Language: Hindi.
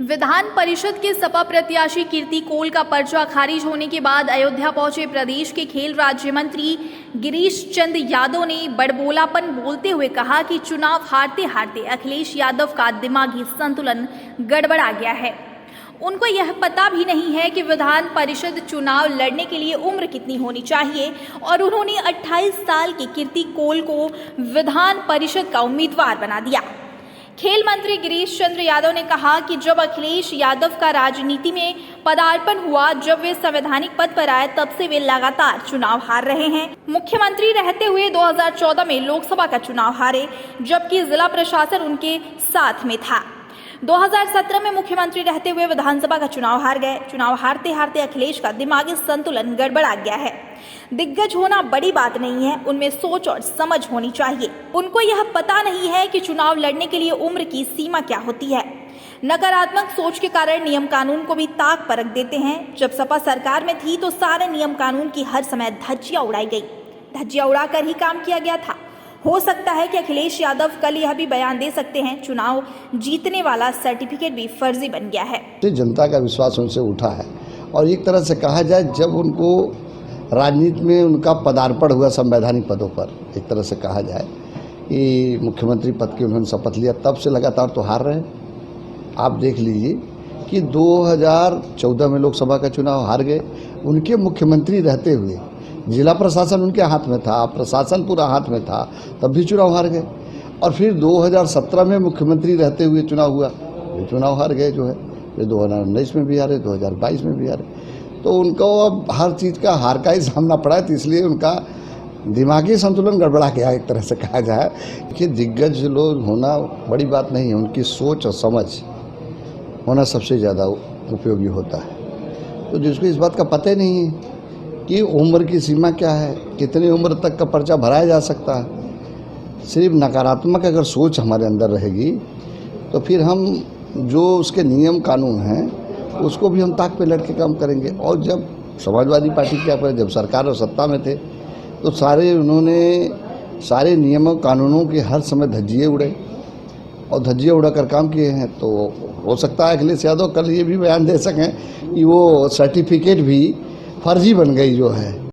विधान परिषद के सपा प्रत्याशी कीर्ति कोल का पर्चा खारिज होने के बाद अयोध्या पहुंचे प्रदेश के खेल राज्य मंत्री गिरीश चंद्र यादव ने बड़बोलापन बोलते हुए कहा कि चुनाव हारते हारते अखिलेश यादव का दिमागी संतुलन गड़बड़ा गया है। उनको यह पता भी नहीं है कि विधान परिषद चुनाव लड़ने के लिए उम्र कितनी होनी चाहिए और उन्होंने 28 साल की कीर्ति कोल को विधान परिषद का उम्मीदवार बना दिया। खेल मंत्री गिरीश चंद्र यादव ने कहा कि जब अखिलेश यादव का राजनीति में पदार्पण हुआ, जब वे संवैधानिक पद पर आए, तब से वे लगातार चुनाव हार रहे हैं। मुख्यमंत्री रहते हुए 2014 में लोकसभा का चुनाव हारे, जबकि जिला प्रशासन उनके साथ में था। 2017 में मुख्यमंत्री रहते हुए विधानसभा का चुनाव हार गए। चुनाव हारते हारते अखिलेश का दिमागी संतुलन गड़बड़ा गया है। दिग्गज होना बड़ी बात नहीं है, उनमें सोच और समझ होनी चाहिए। उनको यह पता नहीं है कि चुनाव लड़ने के लिए उम्र की सीमा क्या होती है। नकारात्मक सोच के कारण नियम कानून को भी ताक पर रख देते हैं। जब सपा सरकार में थी तो सारे नियम कानून की हर समय धज्जियां उड़ाई गई, धज्जियां उड़ाकर ही काम किया गया था। हो सकता है कि अखिलेश यादव कल यह भी बयान दे सकते हैं, चुनाव जीतने वाला सर्टिफिकेट भी फर्जी बन गया है। जनता का विश्वास उनसे उठा है और एक तरह से कहा जाए, जब उनको राजनीति में उनका पदार्पण हुआ संवैधानिक पदों पर, एक तरह से कहा जाए कि मुख्यमंत्री पद की उन्होंने शपथ लिया, तब से लगातार तो हार रहे हैं। आप देख लीजिए कि 2014 में लोकसभा का चुनाव हार गए, उनके मुख्यमंत्री रहते हुए जिला प्रशासन उनके हाथ में था, प्रशासन पूरा हाथ में था, तब भी चुनाव हार गए। और फिर 2017 में मुख्यमंत्री रहते हुए चुनाव हुआ, ये चुनाव हार गए जो है, फिर 2019 में भी हारे, 2022 में भी हारे। तो उनको अब हर चीज़ का हार का ही सामना पड़ा है, तो इसलिए उनका दिमागी संतुलन गड़बड़ा गया, एक तरह से कहा जाए कि दिग्गज लोग होना बड़ी बात नहीं है, उनकी सोच और समझ होना सबसे ज़्यादा उपयोगी होता है। तो जिसको इस बात का पता ही नहीं है कि उम्र की सीमा क्या है, कितनी उम्र तक का पर्चा भराया जा सकता है। सिर्फ नकारात्मक अगर सोच हमारे अंदर रहेगी तो फिर हम जो उसके नियम कानून हैं उसको भी हम ताक पे लटके काम करेंगे। और जब समाजवादी पार्टी क्या पर जब सरकार और सत्ता में थे तो सारे नियमों कानूनों के हर समय धज्जिए उड़े और धज्जिए उड़ाकर काम किए हैं। तो हो सकता है अखिलेश यादव कल ये भी बयान दे सकें कि वो सर्टिफिकेट भी फर्जी बन गई जो है।